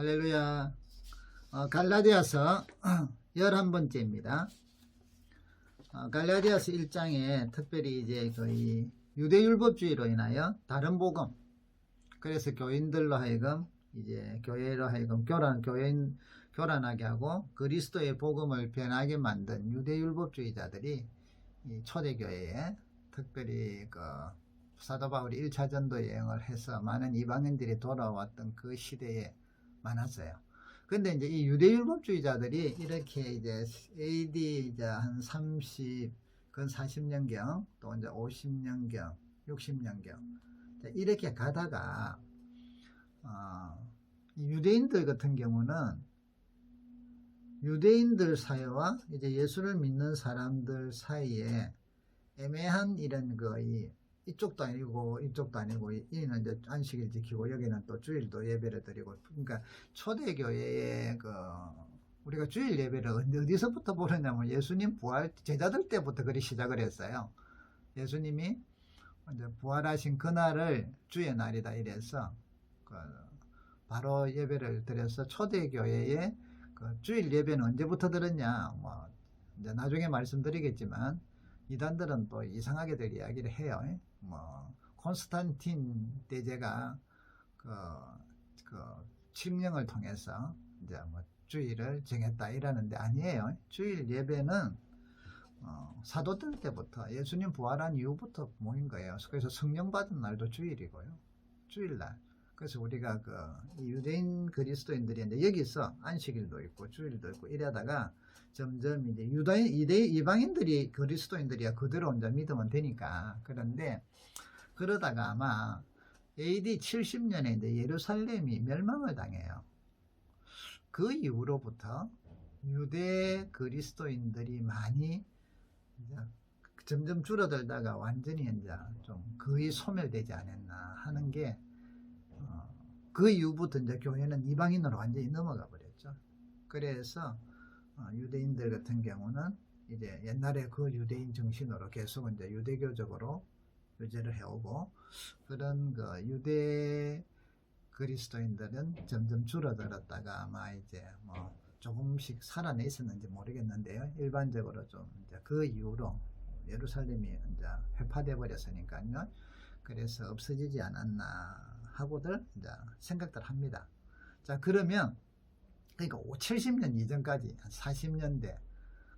할렐루야. 갈라디아서 11번째입니다. 갈라디아서 1장에 특별히 이제 거의 유대율법주의로 인하여 다른 복음, 그래서 교인들로 하여금 이제 교회로 하여금 교란하게 하고 그리스도의 복음을 변하게 만든 유대율법주의자들이 이 초대교회에 특별히 사도 바울이 1차 전도 여행을 해서 많은 이방인들이 돌아왔던 그 시대에 많았어요. 근데 이제 이 유대율법주의자들이 이렇게 이제 AD 이제 한 40년경 또 이제 50년경, 60년경 이렇게 가다가 유대인들 같은 경우는 유대인들 사이와 이제 예수를 믿는 사람들 사이에 애매한 이런 이쪽도 아니고 이쪽도 아니고, 이는 이제 안식일 지키고 여기는 또 주일도 예배를 드리고, 그러니까 초대교회에 우리가 주일 예배를 어디서부터 보느냐면 예수님 부활 제자들 때부터 그리 시작을 했어요. 예수님이 이제 부활하신 그날을 주의 날이다 이래서 바로 예배를 드려서 초대교회에 주일 예배는 언제부터 들었냐, 뭐 이제 나중에 말씀드리겠지만 이단들은 또 이상하게들 이야기를 해요. 뭐 콘스탄틴 대제가 칙령을 통해서 이제 뭐 주일을 정했다 이러는데 아니에요. 주일 예배는 사도들 때부터 예수님 부활한 이후부터 모인 거예요. 그래서 성령 받은 날도 주일이고요. 주일날. 그래서 우리가 이 유대인 그리스도인들이 이제 여기서 안식일도 있고 주일도 있고 이러다가 점점 이제 이방인들이 그리스도인들이야 그대로 이제 믿으면 되니까. 그런데 그러다가 아마 AD 70년에 이제 예루살렘이 멸망을 당해요. 그 이후로부터 유대 그리스도인들이 많이 이제 점점 줄어들다가 완전히 이제 좀 거의 소멸되지 않았나 하는 게, 그 이후부터 이제 교회는 이방인으로 완전히 넘어가 버렸죠. 그래서 유대인들 같은 경우는 이제 옛날에 그 유대인 정신으로 계속 이제 유대교적으로 유지를 해오고, 그런 유대 그리스도인들은 점점 줄어들었다가 아마 이제 뭐 조금씩 살아내 있었는지 모르겠는데요. 일반적으로 좀 이제 그 이후로 예루살렘이 이제 회파돼 버렸으니까요. 그래서 없어지지 않았나 하고들 이제 생각들 합니다. 자, 그러면 그러니까 70년 이전까지 40년대,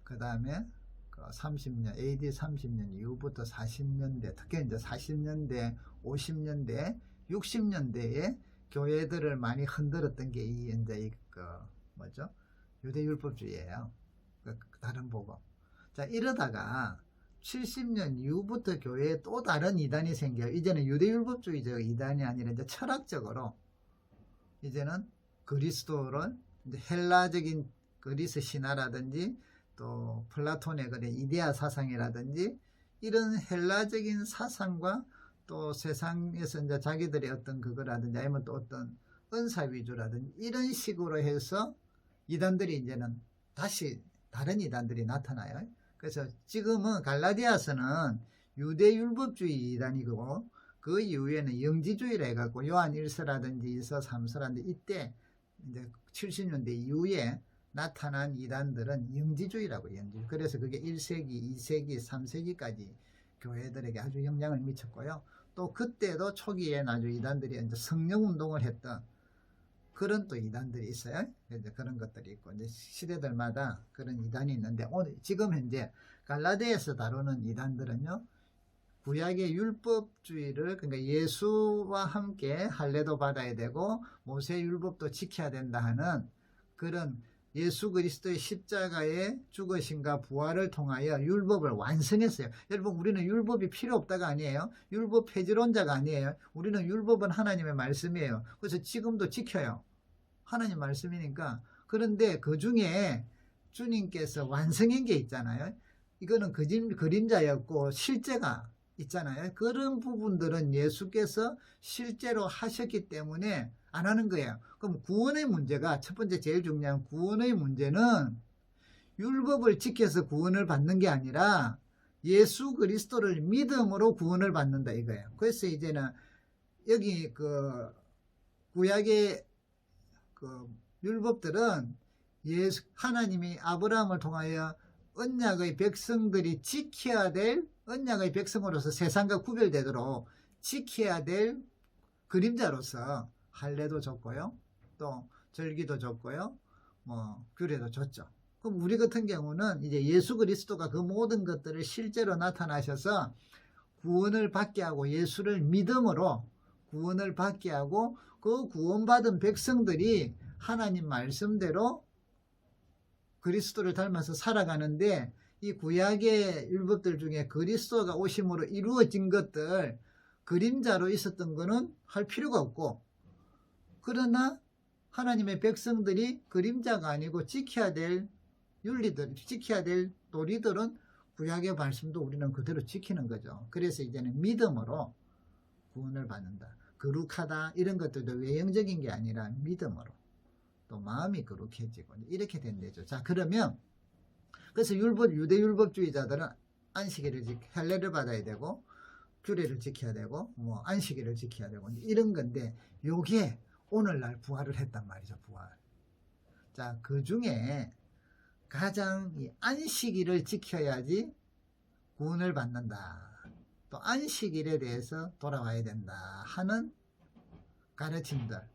그 다음에 30년, AD 30년 이후부터 40년대, 특히 이제 40년대, 50년대, 60년대에 교회들을 많이 흔들었던 게 이제 뭐죠? 유대율법주의예요. 다른 복음. 자, 이러다가 70년 이후부터 교회에 또 다른 이단이 생겨요. 이제는 유대율법주의적 이단이 아니라 이제 철학적으로 이제는 그리스도를 이제 헬라적인 그리스 신화라든지 또 플라톤의 그런 이데아 사상이라든지 이런 헬라적인 사상과 또 세상에서 이제 자기들의 어떤 그거라든지 아니면 또 어떤 은사 위주라든지 이런 식으로 해서 이단들이 이제는 다시 다른 이단들이 나타나요. 그래서 지금은 갈라디아서는 유대율법주의 이단이고, 그 이후에는 영지주의라 해갖고 요한 1서라든지 2서 3서라든지 이때 이제 70년대 이후에 나타난 이단들은 영지주의라고. 영지주의. 그래서 그게 1세기, 2세기, 3세기까지 교회들에게 아주 영향을 미쳤고요. 또 그때도 초기에 아주 이단들이 이제 성령운동을 했던 그런 또 이단들이 있어요. 이제 그런 것들이 있고, 이제 시대들마다 그런 이단이 있는데, 오늘 지금 현재 갈라디아에서 다루는 이단들은요, 구약의 율법주의를, 그러니까 예수와 함께 할례도 받아야 되고 모세 율법도 지켜야 된다 하는 그런 예수 그리스도의 십자가의 죽으심과 부활을 통하여 율법을 완성했어요. 여러분, 우리는 율법이 필요 없다가 아니에요. 율법 폐지론자가 아니에요. 우리는 율법은 하나님의 말씀이에요. 그래서 지금도 지켜요. 하나님 말씀이니까. 그런데 그 중에 주님께서 완성한 게 있잖아요. 이거는 그림자였고 실제가 있잖아요. 그런 부분들은 예수께서 실제로 하셨기 때문에 안 하는 거예요. 그럼 구원의 문제가, 첫 번째 제일 중요한 구원의 문제는 율법을 지켜서 구원을 받는 게 아니라 예수 그리스도를 믿음으로 구원을 받는다 이거예요. 그래서 이제는 여기 구약의 율법들은 하나님이 아브라함을 통하여 언약의 백성들이 지켜야 될, 언약의 백성으로서 세상과 구별되도록 지켜야 될 그림자로서 할례도 줬고요, 또 절기도 줬고요, 뭐 규례도 줬죠. 그럼 우리 같은 경우는 이제 예수 그리스도가 그 모든 것들을 실제로 나타나셔서 구원을 받게 하고, 예수를 믿음으로 구원을 받게 하고, 그 구원받은 백성들이 하나님 말씀대로 그리스도를 닮아서 살아가는데, 이 구약의 율법들 중에 그리스도가 오심으로 이루어진 것들, 그림자로 있었던 거는 할 필요가 없고, 그러나 하나님의 백성들이 그림자가 아니고 지켜야 될 윤리들, 지켜야 될 도리들은 구약의 말씀도 우리는 그대로 지키는 거죠. 그래서 이제는 믿음으로 구원을 받는다. 거룩하다 이런 것들도 외형적인 게 아니라 믿음으로 또 마음이 거룩해지고 이렇게 된대죠. 자, 그러면 그래서 유대 율법주의자들은 안식일을 할례를 받아야 되고 규례를 지켜야 되고 뭐 안식일을 지켜야 되고 이런 건데, 요게 오늘날 부활을 했단 말이죠. 부활. 자, 그 중에 가장 이 안식일을 지켜야지 구원을 받는다, 또 안식일에 대해서 돌아와야 된다 하는 가르침들,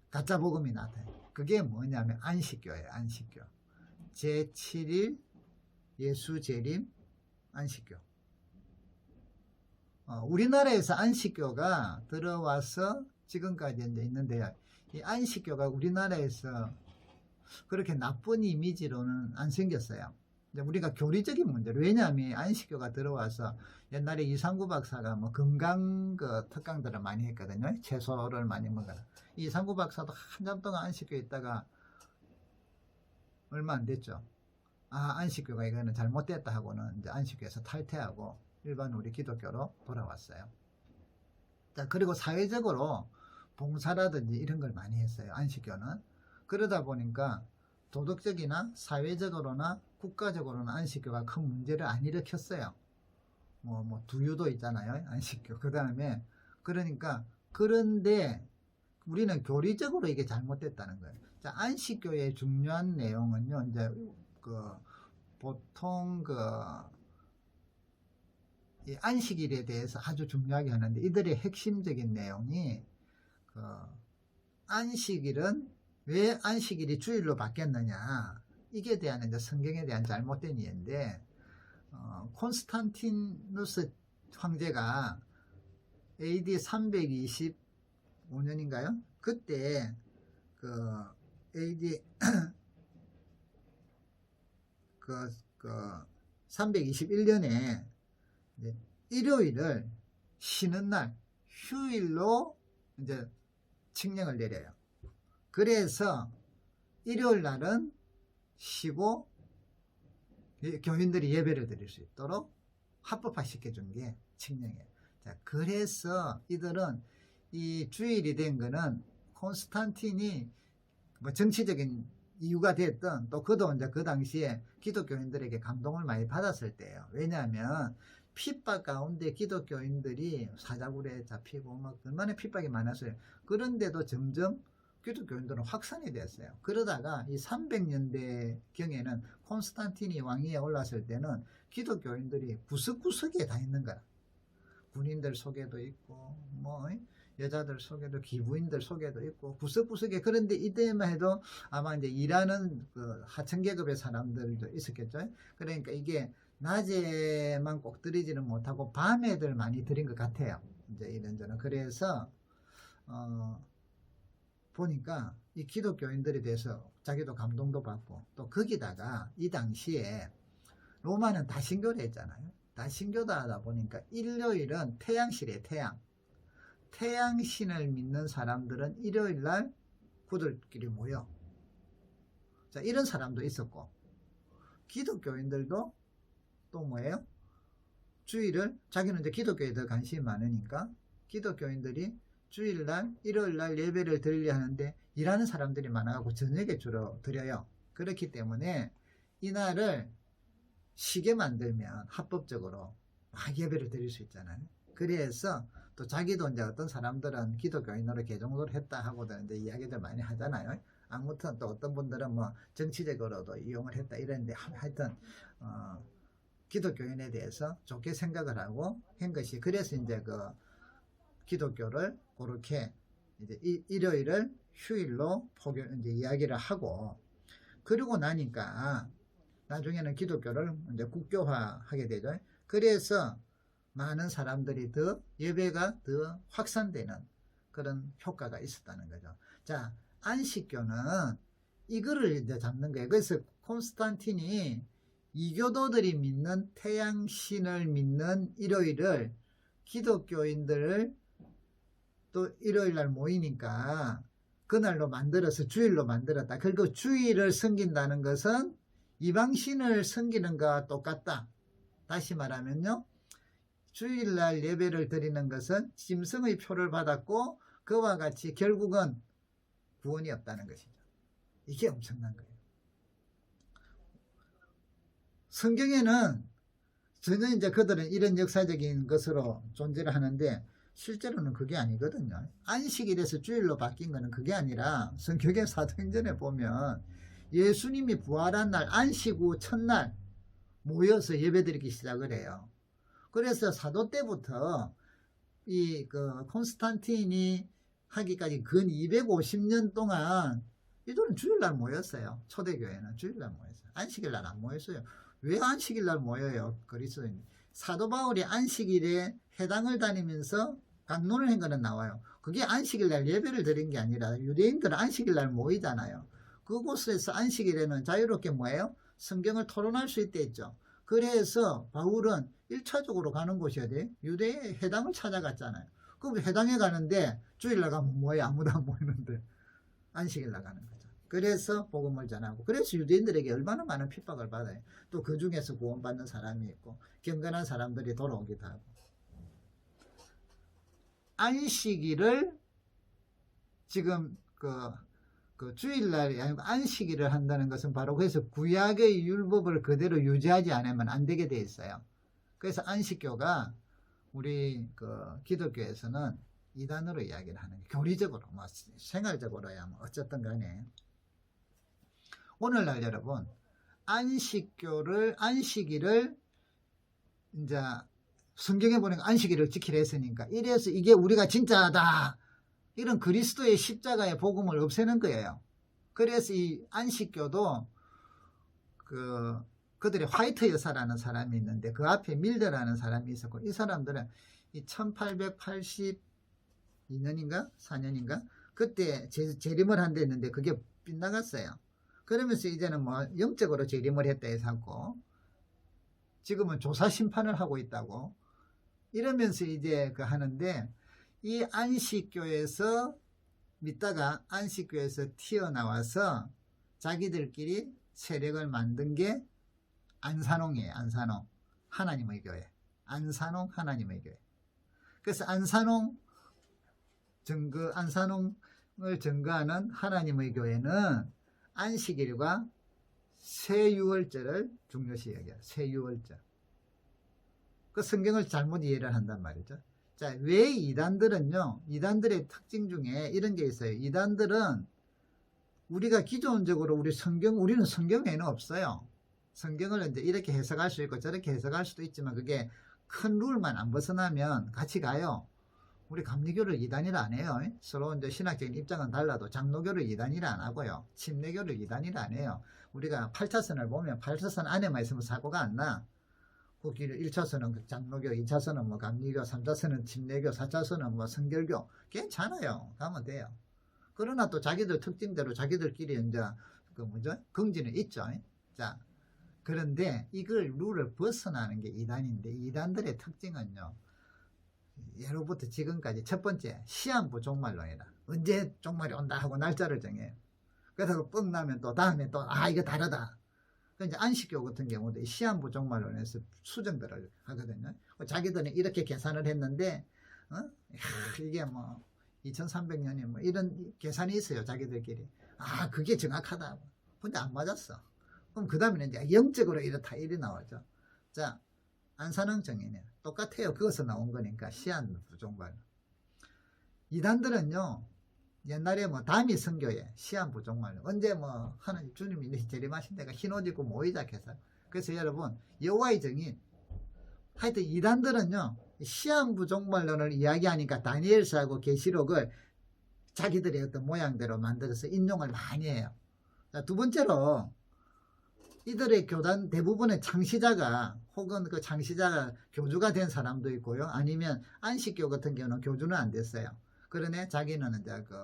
가짜 복음이 나타나요. 그게 뭐냐면 안식교예요. 안식교. 제7일 예수 재림 안식교. 우리나라에서 안식교가 들어와서 지금까지 이제 있는데요. 이 안식교가 우리나라에서 그렇게 나쁜 이미지로는 안 생겼어요. 우리가 교리적인 문제로, 왜냐하면 안식교가 들어와서 옛날에 이상구 박사가 뭐 건강 특강들을 많이 했거든요. 채소를 많이 먹어라. 이상구 박사도 한참 동안 안식교에 있다가 얼마 안 됐죠. 안식교가 이거는 잘못됐다 하고는 이제 안식교에서 탈퇴하고 일반 우리 기독교로 돌아왔어요. 자, 그리고 사회적으로 봉사라든지 이런 걸 많이 했어요. 안식교는. 그러다 보니까 도덕적이나 사회적으로나 국가적으로는 안식교가 큰 문제를 안 일으켰어요. 뭐 두유도 있잖아요. 안식교. 그 다음에 그러니까, 그런데 우리는 교리적으로 이게 잘못됐다는 거예요. 자, 안식교의 중요한 내용은요, 이제 보통 이 안식일에 대해서 아주 중요하게 하는데, 이들의 핵심적인 내용이 안식일은 왜 안식일이 주일로 바뀌었느냐, 이게 대한 이제 성경에 대한 잘못된 이해인데, 콘스탄티누스 황제가 AD 325년인가요? 그때 AD 321년에 일요일을 쉬는 날, 휴일로 이제 칙령을 내려요. 그래서 일요일 날은 쉬고 교인들이 예배를 드릴 수 있도록 합법화 시켜준 게 칙령이에요. 자, 그래서 이들은 이 주일이 된 거는 콘스탄틴이 뭐 정치적인 이유가 됐던, 또 그도 이제 그 당시에 기독교인들에게 감동을 많이 받았을 때예요. 왜냐하면 핍박 가운데 기독교인들이 사자굴에 잡히고 막 얼마나 핍박이 많았어요. 그런데도 점점 기독교인들은 확산이 됐어요. 그러다가 이 300년대 경에는 콘스탄틴이 왕위에 올랐을 때는 기독교인들이 구석구석에 다 있는 거야. 군인들 속에도 있고 뭐 여자들 속에도, 기부인들 속에도 있고 구석구석에. 그런데 이때만 해도 아마 이제 일하는 하층 계급의 사람들도 있었겠죠. 그러니까 이게 낮에만 꼭 들이지는 못하고 밤에들 많이 들인 것 같아요. 이제 이런저런. 그래서 보니까 이 기독교인들에 대해서 자기도 감동도 받고, 또 거기다가 이 당시에 로마는 다신교를 했잖아요. 다신교다 하다 보니까 일요일은 태양신이에요. 태양신을 믿는 사람들은 일요일날 구들끼리 모여. 자, 이런 사람도 있었고, 기독교인들도 또 뭐예요? 주일을, 자기는 이제 기독교에 더 관심이 많으니까 기독교인들이 주일날, 일요일날 예배를 드리려 하는데 일하는 사람들이 많아가지고 저녁에 주로 드려요. 그렇기 때문에 이날을 쉬게 만들면 합법적으로 막 예배를 드릴 수 있잖아요. 그래서 또 자기도 이제 어떤 사람들은 기독교인으로 개종을 했다 하고도 이제 이야기들 많이 하잖아요. 아무튼 또 어떤 분들은 뭐 정치적으로도 이용을 했다 이랬는데 하여튼 기독교인에 대해서 좋게 생각을 하고 한 것이, 그래서 이제 그 기독교를 그렇게 이제 일요일을 휴일로 이제 이야기를 하고, 그리고 나니까 나중에는 기독교를 이제 국교화하게 되죠. 그래서 많은 사람들이 더 예배가 더 확산되는 그런 효과가 있었다는 거죠. 자, 안식교는 이거를 이제 잡는 거예요. 그래서 콘스탄틴이 이교도들이 믿는 태양신을 믿는 일요일을 기독교인들을 또 일요일 날 모이니까 그날로 만들어서 주일로 만들었다. 그리고 주일을 섬긴다는 것은 이방신을 섬기는 것과 똑같다. 다시 말하면요, 주일날 예배를 드리는 것은 짐승의 표를 받았고 그와 같이 결국은 구원이 없다는 것이죠. 이게 엄청난 거예요. 성경에는 전혀 이제 그들은 이런 역사적인 것으로 존재를 하는데 실제로는 그게 아니거든요. 안식일에서 주일로 바뀐 거는 그게 아니라 성경의 사도행전에 보면 예수님이 부활한 날 안식 후 첫날 모여서 예배드리기 시작을 해요. 그래서 사도 때부터 이 그 콘스탄틴이 하기까지 근 250년 동안 이들은 주일날 모였어요. 초대교회는 주일날 모였어요. 안식일날 안 모였어요. 왜 안식일날 모여요? 그리스도인. 사도 바울이 안식일에 회당을 다니면서 강론을 한 거는 나와요. 그게 안식일날 예배를 드린 게 아니라 유대인들은 안식일날 모이잖아요. 그곳에서 안식일에는 자유롭게 뭐예요? 성경을 토론할 수 있다 했죠. 그래서 바울은 1차적으로 가는 곳이 어디? 유대의 회당을 찾아갔잖아요. 그럼 회당에 가는데 주일날 가면 뭐예요? 아무도 안 모이는데 안식일날 가는 거죠. 그래서 복음을 전하고, 그래서 유대인들에게 얼마나 많은 핍박을 받아요. 또 그 중에서 구원받는 사람이 있고 경건한 사람들이 돌아오기도 하고. 안식일을 지금 그 주일날이 아니고 안식일을 한다는 것은 바로 그래서 구약의 율법을 그대로 유지하지 않으면 안 되게 돼 있어요. 그래서 안식교가 우리 그 기독교에서는 이단으로 이야기를 하는 게, 교리적으로 뭐 생활적으로야 뭐 어쨌든 간에 오늘날 여러분 안식일을 이제 성경에 보니까 안식일을 지키려 했으니까 이래서 이게 우리가 진짜다 이런 그리스도의 십자가의 복음을 없애는 거예요. 그래서 이 안식교도 그들의 화이트 여사라는 사람이 있는데 그 앞에 밀더라는 사람이 있었고, 이 사람들은 이 1882년인가 4년인가 그때 재림을 한데 했는데 그게 빗나갔어요. 그러면서 이제는 뭐 영적으로 재림을 했다 해서 하고 지금은 조사 심판을 하고 있다고 이러면서 이제 하는데, 이 안식교에서 믿다가 안식교에서 튀어나와서 자기들끼리 세력을 만든 게 안산홍이에요. 안산홍 하나님의 교회, 안산홍 하나님의 교회. 그래서 안산홍을 증거하는 하나님의 교회는 안식일과 세유월절을 중요시 여겨요. 세유월절. 그 성경을 잘못 이해를 한단 말이죠. 자, 왜 이단들은요, 이단들의 특징 중에 이런 게 있어요. 이단들은 우리가 기존적으로 우리는 성경 외에는 없어요. 성경을 이제 이렇게 해석할 수 있고 저렇게 해석할 수도 있지만 그게 큰 룰만 안 벗어나면 같이 가요. 우리 감리교를 이단이라 안 해요. 서로 이제 신학적인 입장은 달라도 장로교를 이단이라 안 하고요. 침례교를 이단이라 안 해요. 우리가 8차선을 보면 8차선 안에만 있으면 사고가 안 나. 그 길 1차선은 장로교, 2차선은 뭐 감리교, 3차선은 침례교, 4차선은 뭐 성결교. 괜찮아요. 가면 돼요. 그러나 또 자기들 특징대로 자기들끼리 이제 긍지는 있죠. 자, 그런데 이걸 룰을 벗어나는 게 이단인데, 이단들의 특징은요, 예로부터 지금까지 첫 번째 시한부 종말론이다. 언제 종말이 온다 하고 날짜를 정해요. 그래서 뻥 나면 또 다음에 또 이거 다르다. 이제 안식교 같은 경우도 시한부 종말론에서 수정들을 하거든요. 자기들은 이렇게 계산을 했는데 이게 뭐 2300년이 뭐 이런 계산이 있어요. 자기들끼리 그게 정확하다. 근데 안 맞았어. 그럼 그 다음에는 이제 영적으로 이렇다 이리 나오죠. 자, 안산홍 정인이에요. 똑같아요. 그것서 나온 거니까 시한부종말. 이단들은요 옛날에 뭐 다미 선교에 시한부종말 언제 뭐 하나님 주님이 재림하신 데가 흰옷 입고 모이자 해서 그래서 여러분 여호와의 정인 하여튼 이단들은요 시한부종말론을 이야기하니까 다니엘서하고 계시록을 자기들의 어떤 모양대로 만들어서 인용을 많이 해요. 자, 두 번째로 이들의 교단 대부분의 창시자가 혹은 그 창시자가 교주가 된 사람도 있고요. 아니면 안식교 같은 경우는 교주는 안 됐어요. 그러네 자기는 이제 그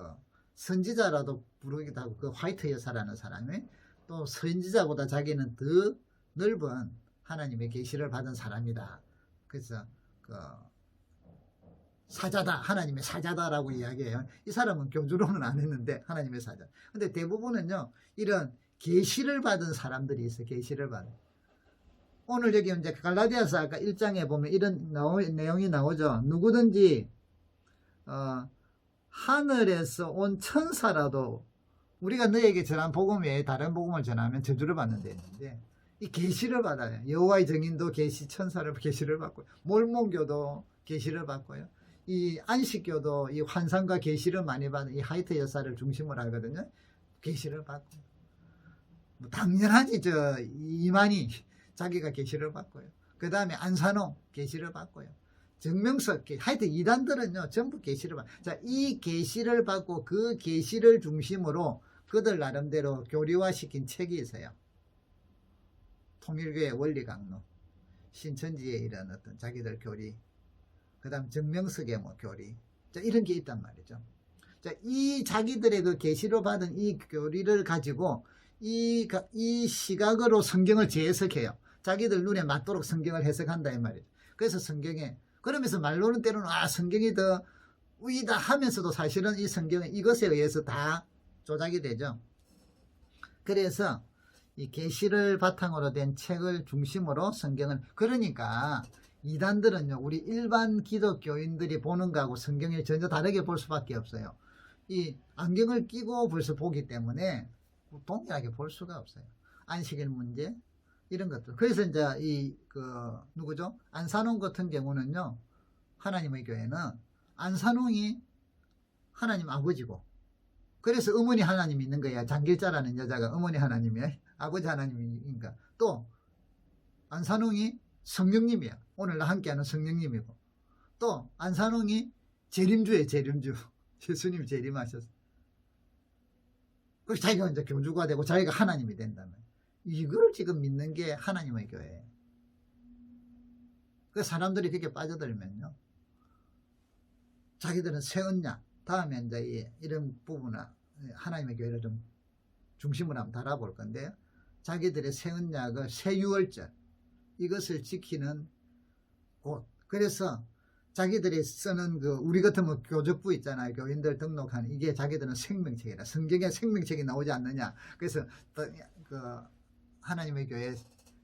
선지자라도 부르기도 하고 그 화이트 여사라는 사람이 또 선지자보다 자기는 더 넓은 하나님의 계시를 받은 사람이다. 그래서 그 사자다, 하나님의 사자다라고 이야기해요. 이 사람은 교주로는 안 했는데 하나님의 사자. 근데 대부분은요 이런 계시를 받은 사람들이 있어. 계시를 받은. 오늘 여기 이제 갈라디아서 아까 1장에 보면 이런 내용이 나오죠. 누구든지 하늘에서 온 천사라도 우리가 너에게 전한 복음 외에 다른 복음을 전하면 저주를 받는 데 있는데 이 계시를 받아요. 여호와의 정인도 계시 천사를 계시를 받고 몰몬교도 계시를 받고요. 이 안식교도 이 환상과 계시를 많이 받는 이 하이트 여사를 중심으로 하거든요. 계시를 받고 뭐 당연하지 저 이만희 자기가 계시를 받고요. 그 다음에 안산홍 계시를 받고요. 정명석 하여튼 이단들은요 전부 계시를 받고 자, 이 계시를 받고 그 계시를 중심으로 그들 나름대로 교리화시킨 책이 있어요. 통일교의 원리강론, 신천지의 이런 어떤 자기들 교리, 그 다음 정명석의 뭐 교리, 자, 이런 게 있단 말이죠. 자, 이 자기들의 그 계시로 받은 이 교리를 가지고 이 시각으로 성경을 재해석해요. 자기들 눈에 맞도록 성경을 해석한다 이 말이죠. 그래서 성경에 그러면서 말로는 때로는 성경이 더 우위다 하면서도 사실은 이 성경은 이것에 의해서 다 조작이 되죠. 그래서 이 계시를 바탕으로 된 책을 중심으로 성경을 그러니까 이단들은요 우리 일반 기독교인들이 보는 거하고 성경을 전혀 다르게 볼 수밖에 없어요. 이 안경을 끼고 벌써 보기 때문에 동일하게 볼 수가 없어요. 안식일 문제 이런 것들. 그래서 이제 누구죠? 안산홍 같은 경우는요 하나님의 교회는 안산홍이 하나님 아버지고 그래서 어머니 하나님이 있는 거야. 장길자라는 여자가 어머니 하나님이야. 아버지 하나님이니까. 또 안산홍이 성령님이야. 오늘 함께하는 성령님이고 또 안산홍이 재림주예요. 재림주. 예수님이 재림하셨어. 그래서 자기가 이제 교주가 되고 자기가 하나님이 된다면 이걸 지금 믿는 게 하나님의 교회예요. 그 사람들이 그렇게 빠져들면요 자기들은 새 언약 다음에 이제 이런 부분을 하나님의 교회를 좀 중심으로 한번 달아볼 건데요. 자기들의 새 언약을 새 유월절 이것을 지키는 곳. 그래서 자기들이 쓰는 우리 같으면 교적부 있잖아요. 교인들 등록한 이게 자기들은 생명책이라 성경에 생명책이 나오지 않느냐. 그래서 하나님의 교회에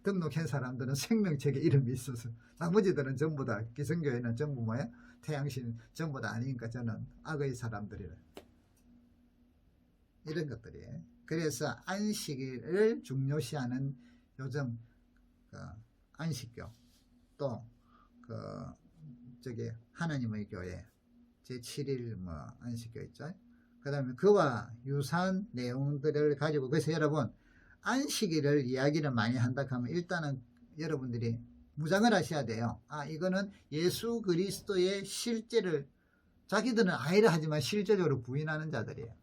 등록한 사람들은 생명책에 이름이 있어서 나머지들은 전부 다 기성교회는 전부 뭐야? 태양신 전부 다 아니니까 저는 악의 사람들이라 이런 것들이에요. 그래서 안식일을 중요시하는 요즘 안식교 또 저기 하나님의 교회 제7일 뭐 안식교 있죠. 그 다음에 그와 유사한 내용들을 가지고 그래서 여러분 안식일을 이야기를 많이 한다 하면 일단은 여러분들이 무장을 하셔야 돼요. 이거는 예수 그리스도의 실제를 자기들은 아이를 하지만 실제적으로 부인하는 자들이에요.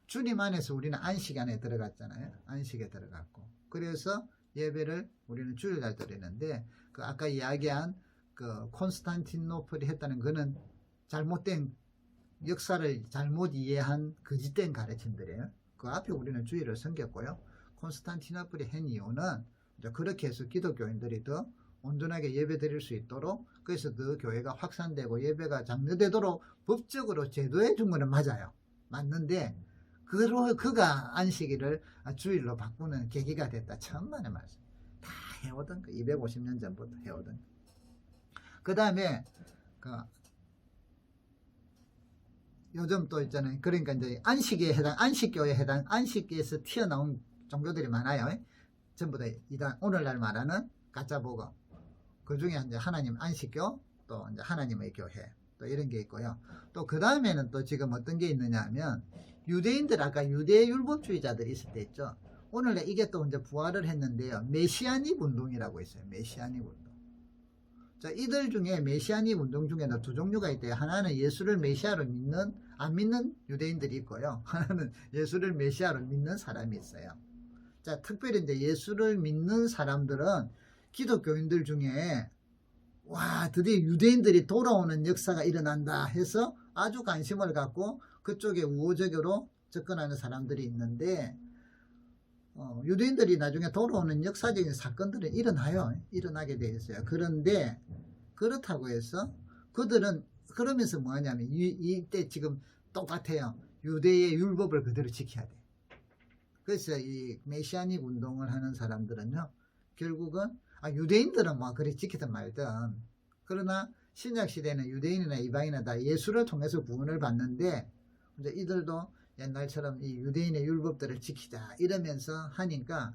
주님 안에서 우리는 안식 안에 들어갔잖아요. 안식에 들어갔고 그래서 예배를 우리는 주일날 드리는데 아까 이야기한 콘스탄티노플이 했다는 그는 잘못된 역사를 잘못 이해한 거짓된 가르침들이에요. 그 앞에 우리는 주일을 섬겼고요. 콘스탄티노플이 한 이유는 그렇게 해서 기독교인들이 더 온전하게 예배 드릴 수 있도록 그래서 그 교회가 확산되고 예배가 장려되도록 법적으로 제도해 준 거는 맞아요. 맞는데 그가 안식일을 주일로 바꾸는 계기가 됐다. 천만의 말씀. 다 해오던 거 250년 전부터 해오던 거. 그 다음에 요즘 또 있잖아요. 그러니까 이제 안식에 해당 안식교에 해당 안식에서 튀어나온 종교들이 많아요. 전부 다 이단 오늘날 말하는 가짜 복음. 그 중에 이제 하나님 안식교, 또 이제 하나님의 교회, 또 이런 게 있고요. 또 그 다음에는 또 지금 어떤 게 있느냐 하면, 유대인들, 아까 유대 율법주의자들이 있을 때 있죠. 오늘 이게 또 이제 부활을 했는데요. 메시아닉 운동이라고 있어요. 메시아닉 운동. 자, 이들 중에 메시아닉 운동 중에는 두 종류가 있대요. 하나는 예수를 메시아로 믿는, 안 믿는 유대인들이 있고요. 하나는 예수를 메시아로 믿는 사람이 있어요. 자, 특별히 이제 예수를 믿는 사람들은 기독교인들 중에 와, 드디어 유대인들이 돌아오는 역사가 일어난다 해서 아주 관심을 갖고 그쪽에 우호적으로 접근하는 사람들이 있는데, 유대인들이 나중에 돌아오는 역사적인 사건들은 일어나게 돼 있어요. 그런데 그렇다고 해서 그들은 그러면서 뭐 하냐면 이때 지금 똑같아요. 유대의 율법을 그대로 지켜야 돼. 그래서 이 메시아닉 운동을 하는 사람들은요, 결국은 유대인들은 뭐 그래 지키든 말든, 그러나 신약 시대는 유대인이나 이방인이나 다 예수를 통해서 구원을 받는데, 이제 이들도 옛날처럼 이 유대인의 율법들을 지키자 이러면서 하니까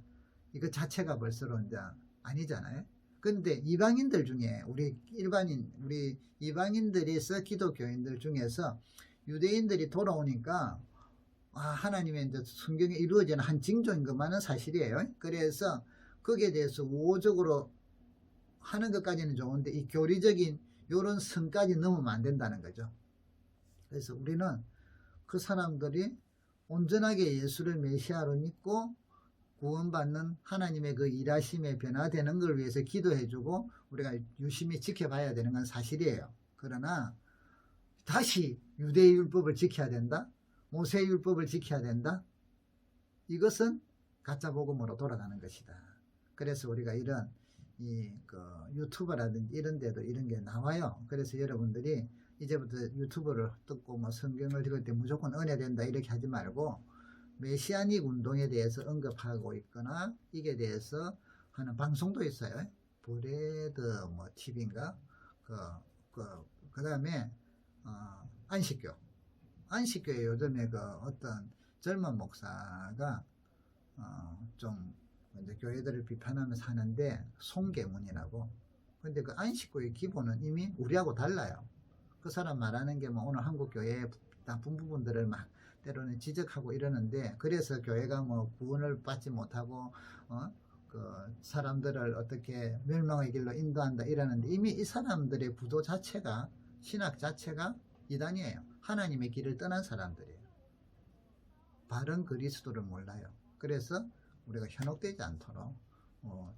이거 자체가 벌써로 이제 아니잖아요. 근데 이방인들 중에 우리 이방인들에서 기독교인들 중에서 유대인들이 돌아오니까 하나님의 이제 성경에 이루어지는 한 징조인 것만은 사실이에요. 그래서 거기에 대해서 우호적으로 하는 것까지는 좋은데 이 교리적인 이런 선까지 넘으면 안 된다는 거죠. 그래서 우리는 그 사람들이 온전하게 예수를 메시아로 믿고 구원받는 하나님의 그 일하심에 변화되는 걸 위해서 기도해주고 우리가 유심히 지켜봐야 되는 건 사실이에요. 그러나 다시 유대의 율법을 지켜야 된다, 모세의 율법을 지켜야 된다, 이것은 가짜 복음으로 돌아가는 것이다. 그래서 우리가 이런 유튜브라든지 이런 데도 이런 게 나와요. 그래서 여러분들이 이제부터 유튜브를 듣고 뭐 성경을 읽을 때 무조건 은혜 된다 이렇게 하지 말고, 메시아닉 운동에 대해서 언급하고 있거나 이게 대해서 하는 방송도 있어요. 브레드 뭐 TV인가 그 다음에 안식교에 요즘에 그 어떤 젊은 목사가 좀 이제 교회들을 비판하면서 하는데, 송계문이라고. 근데 그 안식교의 기본은 이미 우리하고 달라요. 그 사람 말하는 게 뭐 오늘 한국 교회의 나쁜 부분들을 막 때로는 지적하고 이러는데, 그래서 교회가 뭐 구원을 받지 못하고 그 사람들을 어떻게 멸망의 길로 인도한다 이러는데, 이미 이 사람들의 구도 자체가, 신학 자체가 이단이에요. 하나님의 길을 떠난 사람들이에요. 바른 그리스도를 몰라요. 그래서 우리가 현혹되지 않도록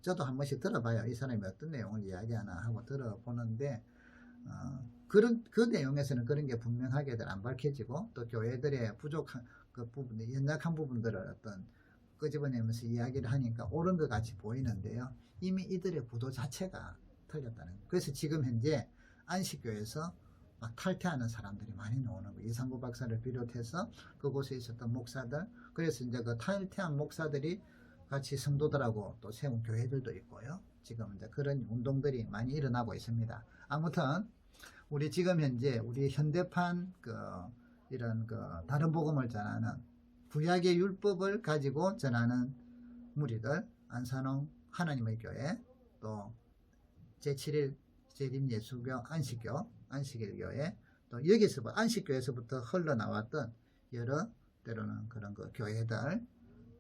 저도 한 번씩 들어봐요. 이 사람이 어떤 내용을 이야기하나 하고 들어보는데, 그 내용에서는 그런 게 분명하게 안 밝혀지고, 또 교회들의 부족한 그 부분, 연약한 부분들을 어떤 끄집어내면서 이야기를 하니까 옳은 것 같이 보이는데요. 이미 이들의 구도 자체가 틀렸다는 거예요. 그래서 지금 현재 안식교에서 막 탈퇴하는 사람들이 많이 나오는 거예요. 이상구 박사를 비롯해서 그곳에 있었던 목사들, 그래서 이제 그 탈퇴한 목사들이 같이 성도들하고 또 세운 교회들도 있고요. 지금 이제 그런 운동들이 많이 일어나고 있습니다. 아무튼 우리 지금 현재 우리 현대판 이런 다른 복음을 전하는 구약의 율법을 가지고 전하는 무리들, 안산홍 하나님의 교회, 또 제7일 재림예수교 안식일교회, 또 여기서 안식교에서부터 흘러나왔던 여러 때로는 그런 교회들,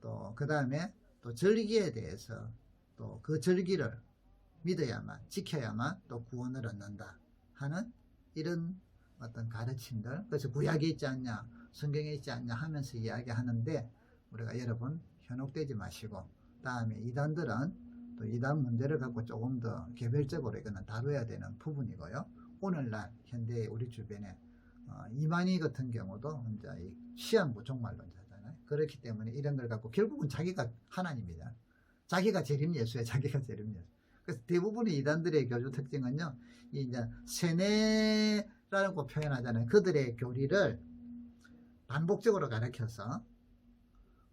또 그 다음에 또 절기에 대해서 또 그 절기를 믿어야만, 지켜야만 또 구원을 얻는다 하는 이런 어떤 가르침들, 그래서 구약에 있지 않냐, 성경에 있지 않냐 하면서 이야기하는데, 우리가 여러분 현혹되지 마시고, 다음에 이단들은 또 이단 문제를 갖고 조금 더 개별적으로 이거는 다뤄야 되는 부분이고요. 오늘날 현대의 우리 주변에 이만희 같은 경우도 이제 시한부 종말론자잖아요. 그렇기 때문에 이런 걸 갖고 결국은 자기가 하나님이다. 자기가 재림 예수야, 자기가 재림 예수. 그래서 대부분의 이단들의 교주 특징은요, 이제 세뇌라고 표현하잖아요. 그들의 교리를 반복적으로 가르쳐서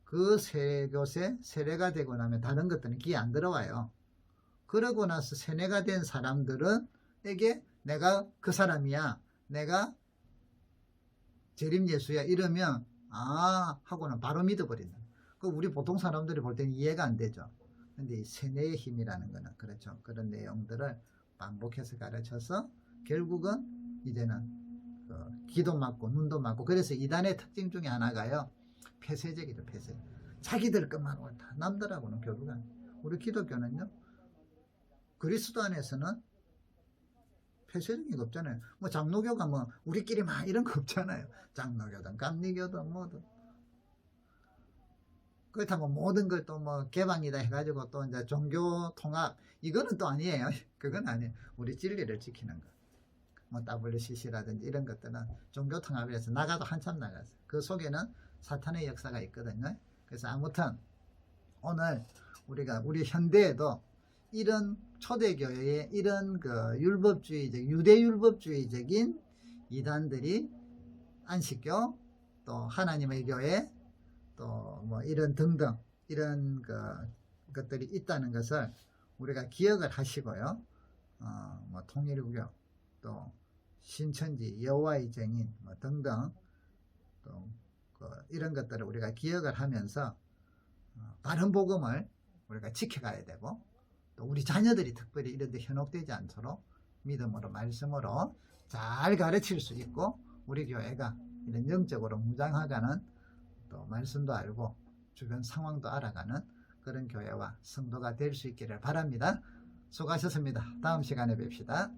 그 세교세 세례가 되고 나면 다른 것들은 귀에 안 들어와요. 그러고 나서 세뇌가 된 사람들은에게 내가 그 사람이야, 내가 재림 예수야 이러면 하고는 바로 믿어버린다. 그 우리 보통 사람들이 볼 때는 이해가 안 되죠. 근데 이 세뇌의 힘이라는 거는 그렇죠. 그런 내용들을 반복해서 가르쳐서 결국은 이제는 귀도 막고 눈도 막고, 그래서 이단의 특징 중에 하나가요, 폐쇄적이죠. 폐쇄. 자기들 것만 옳다. 남들하고는 교류가 안 돼요. 우리 기독교는요, 그리스도 안에서는 폐쇄적인 거 없잖아요. 뭐 장로교가 뭐 우리끼리 막 이런 거 없잖아요. 장로교든 감리교든 뭐든. 그렇다고 모든 걸 또 뭐 개방이다 해가지고 또 이제 종교 통합, 이거는 또 아니에요. 그건 아니에요. 우리 진리를 지키는 거. 뭐 WCC라든지 이런 것들은 종교 통합에서 나가도 한참 나갔어요. 그 속에는 사탄의 역사가 있거든요. 그래서 아무튼 오늘 우리가 우리 현대에도 이런 초대교회의 이런 그 율법주의적, 유대율법주의적인 이단들이 안식교, 또 하나님의 교회, 또 뭐 이런 등등 이런 것들이 있다는 것을 우리가 기억을 하시고요. 뭐 통일교회, 또 신천지, 여호와의 증인 뭐 등등 또 이런 것들을 우리가 기억을 하면서 바른 복음을 우리가 지켜가야 되고, 또 우리 자녀들이 특별히 이런 데 현혹되지 않도록 믿음으로 말씀으로 잘 가르칠 수 있고, 우리 교회가 이런 영적으로 무장하가는 또 말씀도 알고 주변 상황도 알아가는 그런 교회와 성도가 될 수 있기를 바랍니다. 수고하셨습니다. 다음 시간에 뵙시다.